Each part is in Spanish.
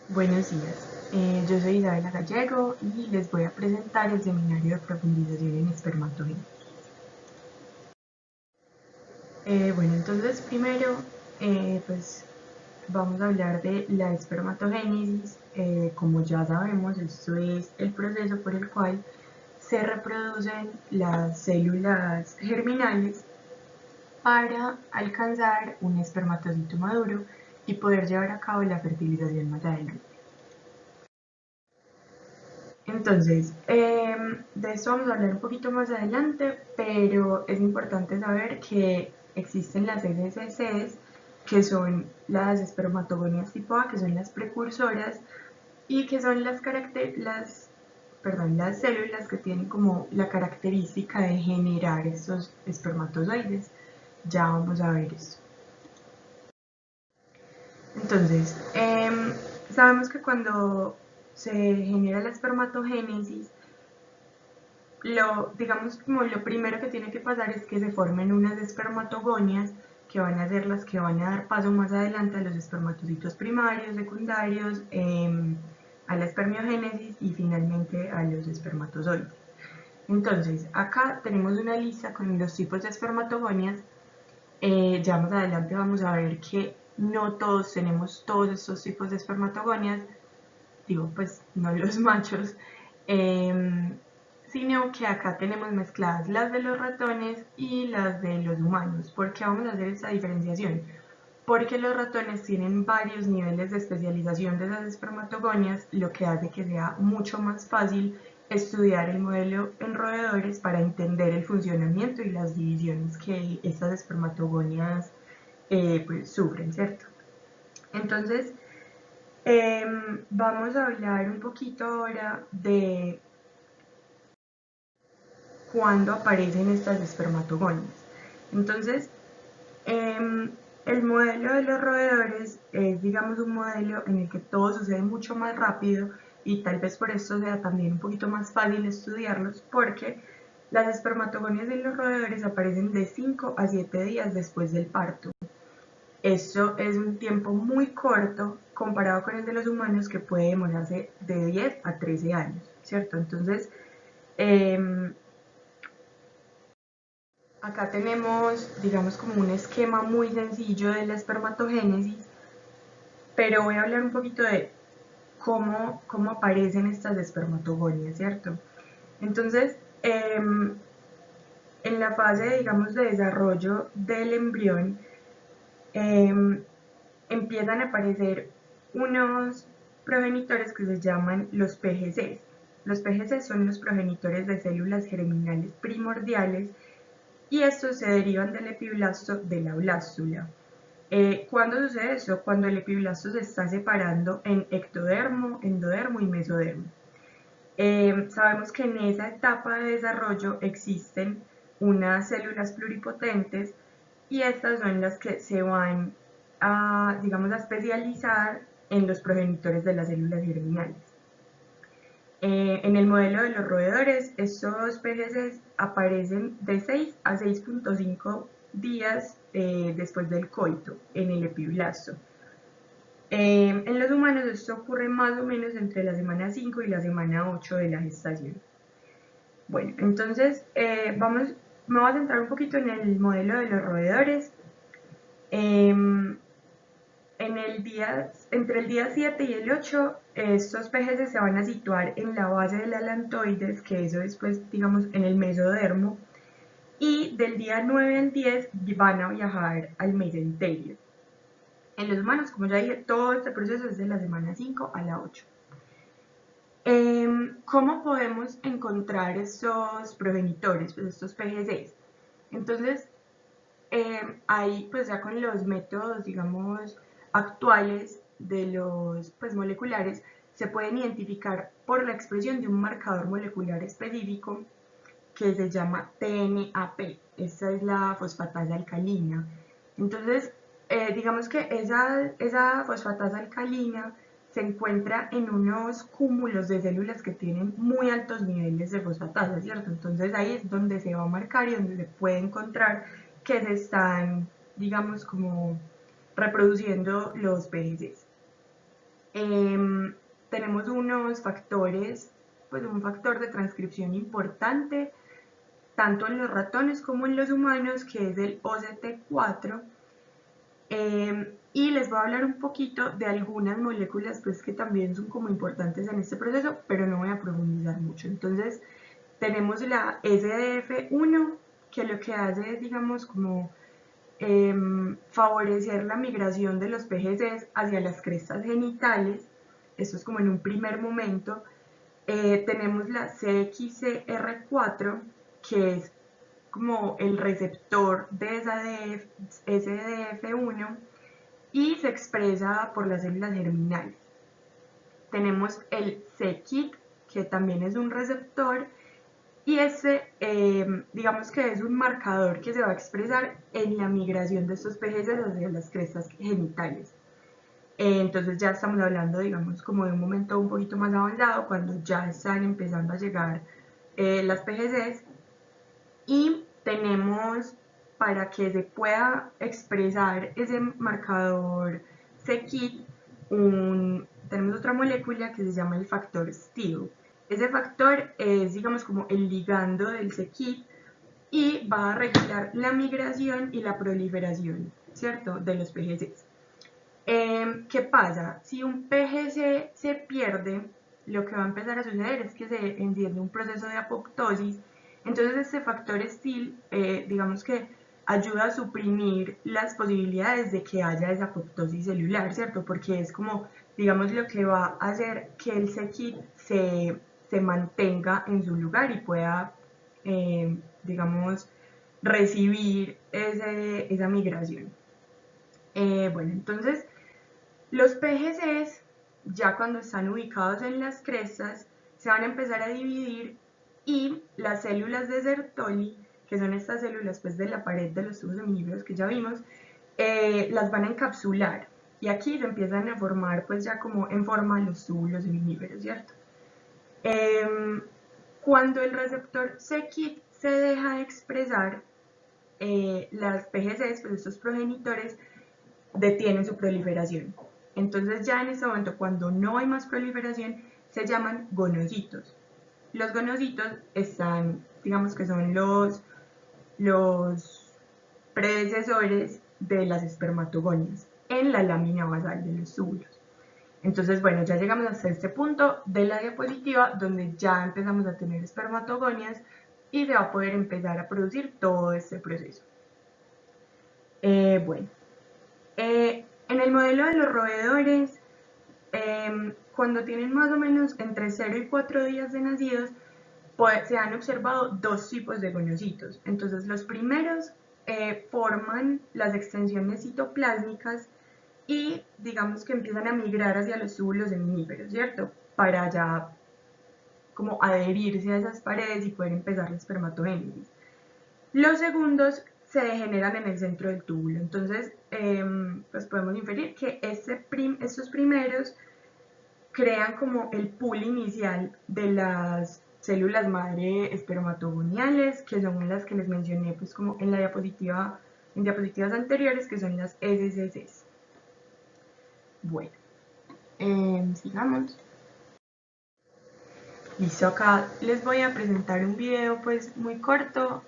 Buenos días, yo soy Isabela Gallego y les voy a presentar el seminario de profundización en espermatogénesis. Bueno, entonces primero pues vamos a hablar de la espermatogénesis. Como ya sabemos, esto es el proceso por el cual se reproducen las células germinales para alcanzar un espermatozoide maduro y poder llevar a cabo la fertilización más adelante. Entonces, de esto vamos a hablar un poquito más adelante, pero es importante saber que existen las SSCs, que son las espermatogonias tipo A, que son las precursoras, y que son las células que tienen como la característica de generar estos espermatozoides. Ya vamos a ver eso. Entonces, sabemos que cuando se genera la espermatogénesis, digamos como lo primero que tiene que pasar es que se formen unas espermatogonias que van a ser las que van a dar paso más adelante a los espermatocitos primarios, secundarios, a la espermiogénesis y finalmente a los espermatozoides. Entonces, acá tenemos una lista con los tipos de espermatogonias. Ya más adelante vamos a ver que no todos tenemos todos estos tipos de espermatogonias, digo, pues no los machos, sino que acá tenemos mezcladas las de los ratones y las de los humanos. ¿Por qué vamos a hacer esta diferenciación? Porque los ratones tienen varios niveles de especialización de esas espermatogonias, lo que hace que sea mucho más fácil estudiar el modelo en roedores para entender el funcionamiento y las divisiones que estas espermatogonias pues, sufren, ¿cierto? Entonces, vamos a hablar un poquito ahora de cuándo aparecen estas espermatogonias. Entonces, el modelo de los roedores es, digamos, un modelo en el que todo sucede mucho más rápido y tal vez por esto sea también un poquito más fácil estudiarlos porque las espermatogonias de los roedores aparecen de 5 a 7 días después del parto. Esto es un tiempo muy corto comparado con el de los humanos que puede demorarse de 10 a 13 años, ¿cierto? Entonces, eh, acá tenemos, digamos, como un esquema muy sencillo de la espermatogénesis, pero voy a hablar un poquito de cómo aparecen estas espermatogonias, ¿cierto? Entonces, en la fase, digamos, de desarrollo del embrión, eh, empiezan a aparecer unos progenitores que se llaman los PGCs. Los PGCs son los progenitores de células germinales primordiales y estos se derivan del epiblasto de la blástula. ¿Cuándo sucede eso? Cuando el epiblasto se está separando en ectodermo, endodermo y mesodermo. Sabemos que en esa etapa de desarrollo existen unas células pluripotentes y estas son las que se van a, digamos, a especializar en los progenitores de las células germinales. En el modelo de los roedores, estos PGCs aparecen de 6 a 6.5 días después del coito en el epiblasto. En los humanos esto ocurre más o menos entre la semana 5 y la semana 8 de la gestación. Bueno, entonces me voy a centrar un poquito en el modelo de los roedores. Entre el día 7 y el 8, estos peces se van a situar en la base del alantoides, que eso es, pues, digamos, en el mesodermo, y del día 9 al 10 van a viajar al mesenterio. En los humanos, como ya dije, todo este proceso es de la semana 5 a la 8. ¿Cómo podemos encontrar estos progenitores, pues estos PGCs? Entonces, ahí pues ya con los métodos, digamos, actuales de los pues, moleculares, se pueden identificar por la expresión de un marcador molecular específico que se llama TNAP. Esta es la fosfatasa alcalina. Entonces, digamos que esa fosfatasa alcalina se encuentra en unos cúmulos de células que tienen muy altos niveles de fosfatasa, ¿cierto? Entonces ahí es donde se va a marcar y donde se puede encontrar que se están, digamos, como reproduciendo los PGCs. tenemos unos factores, pues un factor de transcripción importante, tanto en los ratones como en los humanos, que es el OCT4. Y les voy a hablar un poquito de algunas moléculas pues, que también son como importantes en este proceso, pero no voy a profundizar mucho. Entonces, tenemos la SDF1, que lo que hace es, digamos, como favorecer la migración de los PGCs hacia las crestas genitales. Esto es como en un primer momento. Tenemos la CXCR4, que es como el receptor de esa SDF1 y se expresa por las células germinales. Tenemos el c-KIT, que también es un receptor, y este, digamos que es un marcador que se va a expresar en la migración de estos PGCs hacia las crestas genitales. Entonces ya estamos hablando, digamos, como de un momento un poquito más avanzado, cuando ya están empezando a llegar las PGCs. Y tenemos, para que se pueda expresar ese marcador c-KIT, tenemos otra molécula que se llama el factor STIL. Ese factor es, digamos, como el ligando del c-KIT y va a regular la migración y la proliferación, ¿cierto?, de los PGCs. ¿Qué pasa? Si un PGC se pierde, lo que va a empezar a suceder es que se enciende un proceso de apoptosis. Entonces este factor STIL, digamos que ayuda a suprimir las posibilidades de que haya esa apoptosis celular, ¿cierto? Porque es como, digamos, lo que va a hacer que el c-KIT se mantenga en su lugar y pueda, digamos, recibir esa migración. Bueno, entonces los PGCs, ya cuando están ubicados en las crestas, se van a empezar a dividir y las células de Sertoli, que son estas células pues, de la pared de los tubos heminíferos que ya vimos, las van a encapsular. Y aquí se empiezan a formar pues ya como en forma los túbulos heminíferos, ¿cierto? Cuando el receptor c-KIT se deja de expresar, las PGCs, pues estos progenitores, detienen su proliferación. Entonces ya en este momento, cuando no hay más proliferación, se llaman gonocitos. Los gonocitos están, digamos que son los predecesores de las espermatogonias en la lámina basal de los túbulos. Entonces, bueno, ya llegamos hasta este punto de la diapositiva donde ya empezamos a tener espermatogonias y se va a poder empezar a producir todo este proceso. Bueno, en el modelo de los roedores, cuando tienen más o menos entre 0 y 4 días de nacidos, se han observado dos tipos de gonocitos. Entonces, los primeros forman las extensiones citoplásmicas y digamos que empiezan a migrar hacia los túbulos heminíferos, ¿cierto? Para ya como adherirse a esas paredes y poder empezar la espermatogénesis. Los segundos se degeneran en el centro del túbulo. Entonces, pues podemos inferir que estos primeros crean como el pool inicial de las células madre espermatogoniales, que son las que les mencioné pues como en la diapositiva, en diapositivas anteriores, que son las SCCs. Bueno, sigamos. Listo, acá les voy a presentar un video pues muy corto.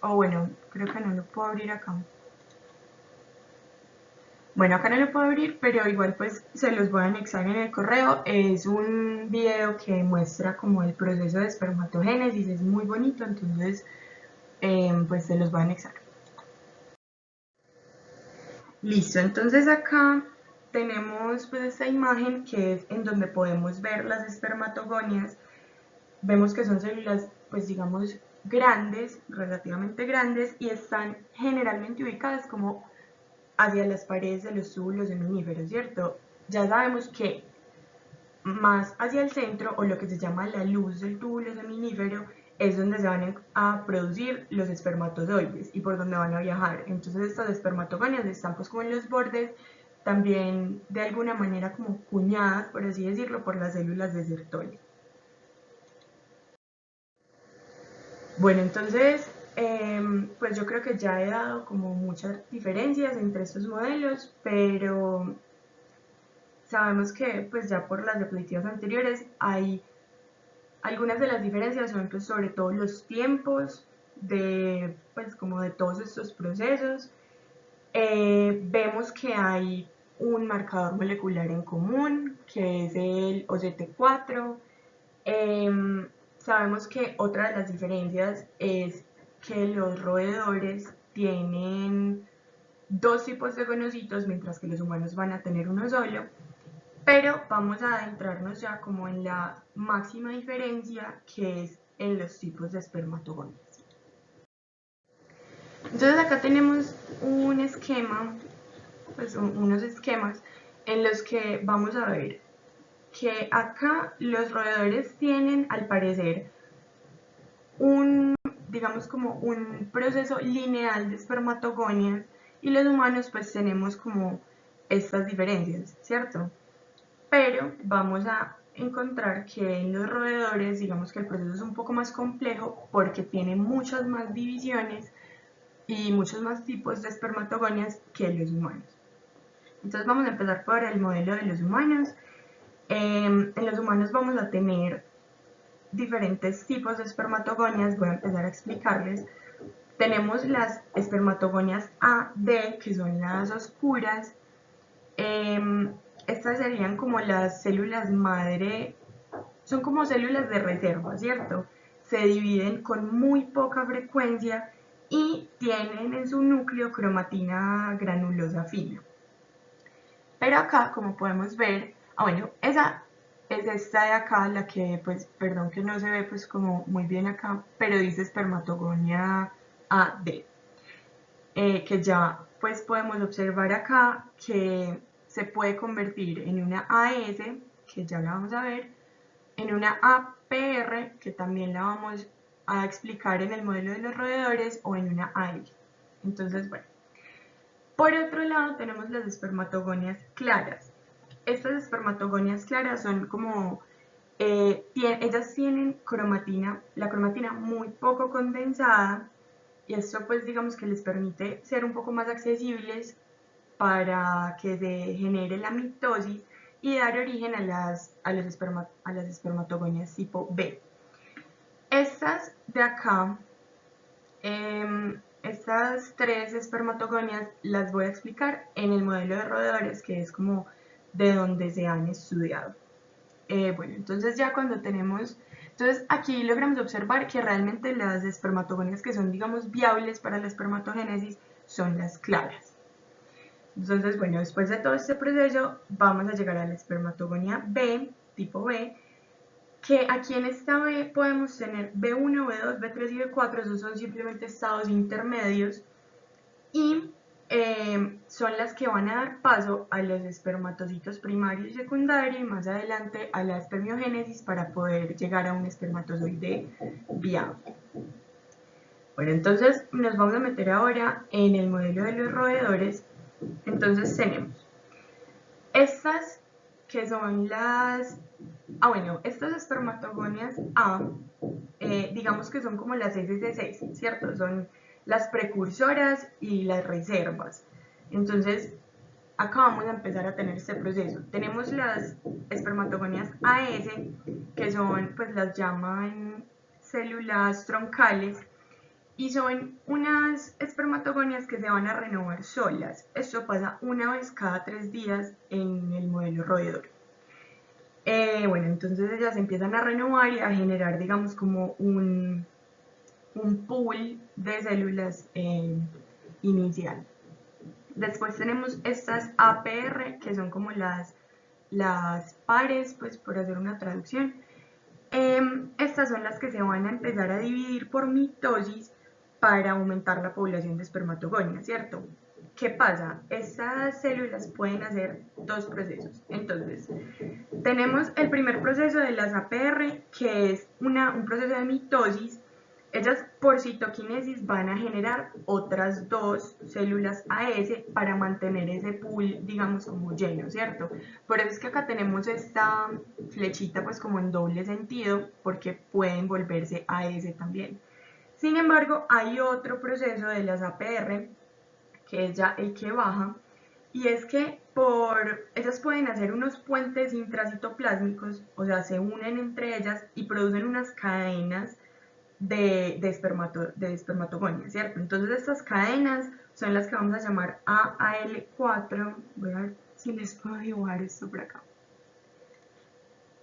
O bueno, creo que no lo puedo abrir acá. Bueno, acá no lo puedo abrir, pero igual pues se los voy a anexar en el correo. Es un video que muestra como el proceso de espermatogénesis, es muy bonito, entonces pues se los voy a anexar. Listo, entonces acá tenemos pues esta imagen que es en donde podemos ver las espermatogonias. Vemos que son células pues digamos grandes, relativamente grandes, y están generalmente ubicadas como hacia las paredes de los túbulos heminíferos, ¿cierto? Ya sabemos que más hacia el centro, o lo que se llama la luz del túbulo seminífero, es donde se van a producir los espermatozoides y por donde van a viajar. Entonces estas espermatogonias están pues como en los bordes, también de alguna manera como cuñadas, por así decirlo, por las células de Sertoli. Bueno, entonces, pues yo creo que ya he dado como muchas diferencias entre estos modelos, pero sabemos que pues ya por las diapositivas anteriores hay algunas de las diferencias son pues sobre todo los tiempos de pues como de todos estos procesos. Vemos que hay un marcador molecular en común que es el OCT4. Sabemos que otra de las diferencias es que los roedores tienen dos tipos de gonocitos, mientras que los humanos van a tener uno solo. Pero vamos a adentrarnos ya como en la máxima diferencia, que es en los tipos de espermatogonias. Entonces acá tenemos un esquema, pues unos esquemas en los que vamos a ver que acá los roedores tienen, al parecer, digamos como un proceso lineal de espermatogonias, y los humanos pues tenemos como estas diferencias, ¿cierto? Pero vamos a encontrar que en los roedores, digamos que el proceso es un poco más complejo porque tiene muchas más divisiones y muchos más tipos de espermatogonias que los humanos. Entonces vamos a empezar por el modelo de los humanos. En los humanos vamos a tener diferentes tipos de espermatogonias, voy a empezar a explicarles. Tenemos las espermatogonias A, D, que son las oscuras. Estas serían como las células madre, son como células de reserva, ¿cierto? Se dividen con muy poca frecuencia y tienen en su núcleo cromatina granulosa fina. Pero acá, como podemos ver, bueno, esa es esta de acá, la que, pues, perdón que no se ve pues como muy bien acá, pero dice espermatogonia AD, que ya pues podemos observar acá que se puede convertir en una AS, que ya la vamos a ver, en una APR, que también la vamos a explicar en el modelo de los roedores, o en una AL. Entonces, bueno. Por otro lado, tenemos las espermatogonias claras. Estas espermatogonias claras son como, ellas tienen cromatina, la cromatina muy poco condensada, y esto pues digamos que les permite ser un poco más accesibles para que se genere la mitosis y dar origen a las espermatogonias tipo B. Estas de acá, estas tres espermatogonias las voy a explicar en el modelo de roedores, que es como de donde se han estudiado. Bueno, entonces ya cuando tenemos, entonces aquí logramos observar que realmente las espermatogonias que son, digamos, viables para la espermatogénesis son las claras. Entonces, bueno, después de todo este proceso, vamos a llegar a la espermatogonia B, tipo B, que aquí en esta B podemos tener B1, B2, B3 y B4, esos son simplemente estados intermedios, y son las que van a dar paso a los espermatocitos primario y secundario, y más adelante a la espermiogénesis para poder llegar a un espermatozoide viable. Bueno, entonces nos vamos a meter ahora en el modelo de los roedores. Entonces tenemos estas que son las, bueno, estas espermatogonias A, digamos que son como las SC6, ¿cierto? Son las precursoras y las reservas. Entonces, acá vamos a empezar a tener este proceso. Tenemos las espermatogonias AS, que son, pues las llaman células troncales, y son unas espermatogonias que se van a renovar solas. Esto pasa una vez cada 3 días en el modelo roedor. Bueno, entonces ellas empiezan a renovar y a generar, digamos, como un pool de células inicial. Después tenemos estas APR, que son como las pares, pues por hacer una traducción. Estas son las que se van a empezar a dividir por mitosis para aumentar la población de espermatogonias, ¿cierto? ¿Qué pasa? Estas células pueden hacer dos procesos. Entonces, tenemos el primer proceso de las APR, que es un proceso de mitosis. Ellas por citoquinesis van a generar otras dos células AS para mantener ese pool, digamos, como lleno, ¿cierto? Por eso es que acá tenemos esta flechita pues como en doble sentido, porque pueden volverse AS también. Sin embargo, hay otro proceso de las APR, que es ya el que baja, y es que ellas pueden hacer unos puentes intracitoplásmicos, o sea, se unen entre ellas y producen unas cadenas de espermatogonias, ¿cierto? Entonces estas cadenas son las que vamos a llamar AAL4. Voy a ver si les puedo dibujar esto por acá.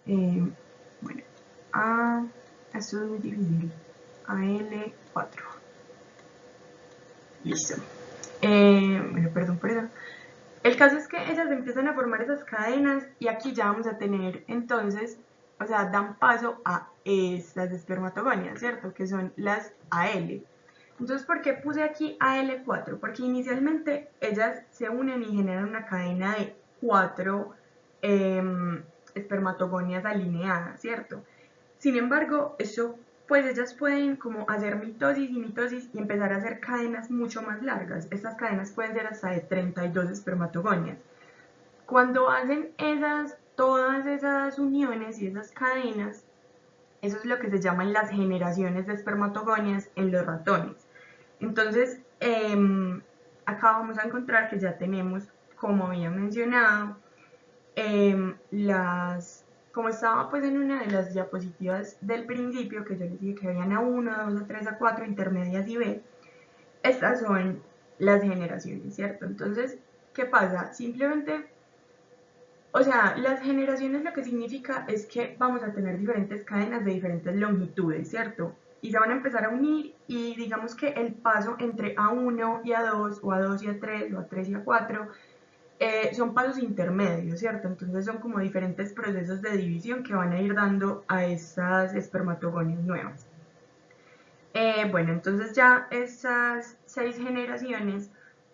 Bueno, esto es muy difícil. AL4. Listo. Bueno, perdón por eso. El caso es que ellas empiezan a formar esas cadenas y aquí ya vamos a tener entonces, o sea, dan paso a estas espermatogonias, ¿cierto? Que son las AL. Entonces, ¿por qué puse aquí AL4? Porque inicialmente ellas se unen y generan una cadena de 4 espermatogonias alineadas, ¿cierto? Sin embargo, eso, pues ellas pueden como hacer mitosis y empezar a hacer cadenas mucho más largas. Estas cadenas pueden ser hasta de 32 espermatogonias. Cuando hacen todas esas uniones y esas cadenas, eso es lo que se llaman las generaciones de espermatogonias en los ratones. Entonces, acá vamos a encontrar que ya tenemos, como había mencionado, como estaba pues en una de las diapositivas del principio, que yo les dije que habían A1, A2, A3, A4, intermedias y B, estas son las generaciones, ¿cierto? Entonces, ¿qué pasa? Simplemente, o sea, las generaciones lo que significa es que vamos a tener diferentes cadenas de diferentes longitudes, ¿cierto? Y se van a empezar a unir y digamos que el paso entre A1 y A2 o A2 y A3 o A3 y A4 son pasos intermedios, ¿cierto? Entonces son como diferentes procesos de división que van a ir dando a estas espermatogonias nuevas. Bueno, entonces ya esas 6 generaciones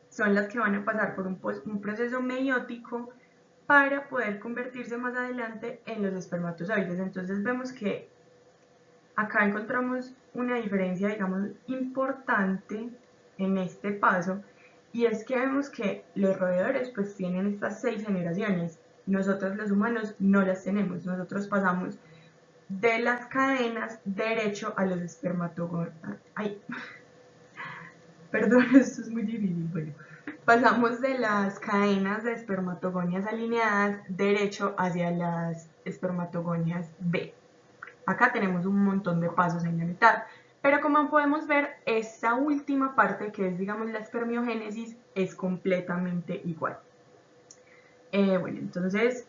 son las que van a pasar por un proceso meiótico para poder convertirse más adelante en los espermatozoides. Entonces vemos que acá encontramos una diferencia, digamos, importante en este paso, y es que vemos que los roedores pues tienen estas 6 generaciones, nosotros los humanos no las tenemos, nosotros pasamos de las cadenas derecho a los espermatogonias. Ay, perdón, esto es muy difícil. Bueno, pasamos de las cadenas de espermatogonias alineadas derecho hacia las espermatogonias B. Acá tenemos un montón de pasos en la mitad, pero como podemos ver, esta última parte, que es digamos la espermiogénesis, es completamente igual. Bueno, entonces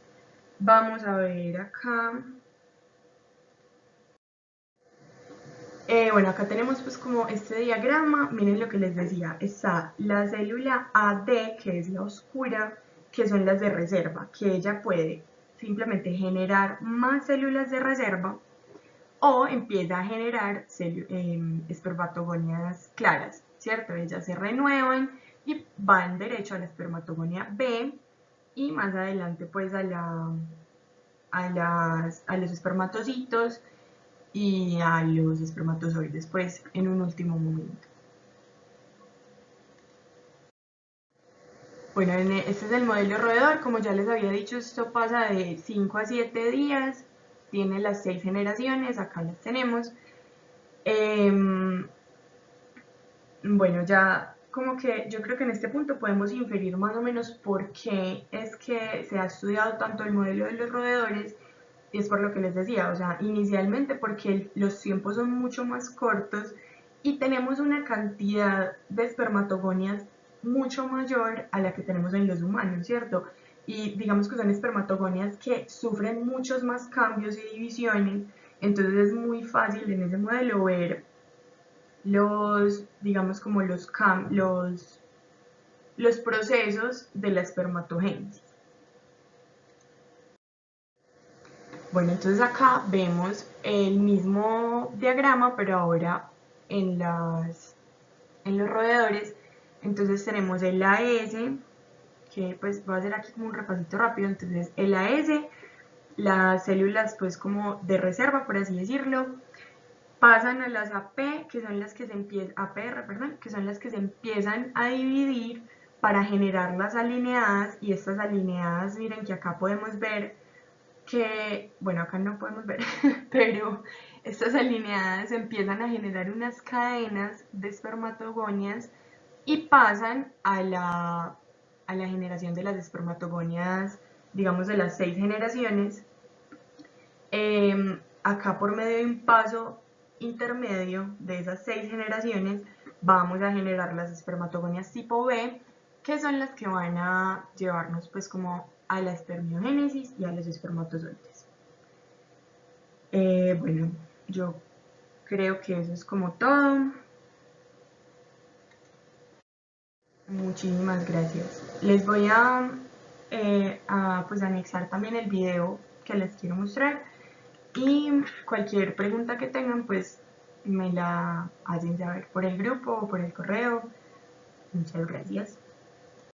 vamos a ver acá. Bueno, acá tenemos pues como este diagrama, miren lo que les decía, está la célula AD, que es la oscura, que son las de reserva, que ella puede simplemente generar más células de reserva o empieza a generar espermatogonias claras, ¿cierto? Ellas se renuevan y van derecho a la espermatogonia B y más adelante pues a los espermatocitos y a los espermatozoides pues en un último momento. Bueno, este es el modelo roedor, como ya les había dicho, esto pasa de 5 a 7 días, tiene las 6 generaciones, acá las tenemos. Bueno, ya como que yo creo que en este punto podemos inferir más o menos por qué es que se ha estudiado tanto el modelo de los roedores, y es por lo que les decía, o sea, inicialmente porque los tiempos son mucho más cortos y tenemos una cantidad de espermatogonias mucho mayor a la que tenemos en los humanos, ¿cierto? Y digamos que son espermatogonias que sufren muchos más cambios y divisiones, entonces es muy fácil en ese modelo ver digamos como los procesos de la espermatogénesis. Bueno, entonces acá vemos el mismo diagrama, pero ahora en, en los roedores. Entonces tenemos el AS, que pues voy a hacer aquí como un repasito rápido. Entonces el AS, las células pues como de reserva, por así decirlo, pasan a las AP, que son las que se empiezan, APR, perdón, que son las que se empiezan a dividir para generar las alineadas, y estas alineadas, miren que acá podemos ver que, bueno, acá no podemos ver, pero estas alineadas empiezan a generar unas cadenas de espermatogonias y pasan a la generación de las espermatogonias, digamos de las 6 generaciones, acá por medio de un paso intermedio de esas 6 generaciones vamos a generar las espermatogonias tipo B, que son las que van a llevarnos pues como a la espermiogénesis y a los espermatozoides. Bueno, yo creo que eso es como todo. Muchísimas gracias. Les voy pues anexar también el video que les quiero mostrar y cualquier pregunta que tengan pues me la hacen saber por el grupo o por el correo. Muchas gracias.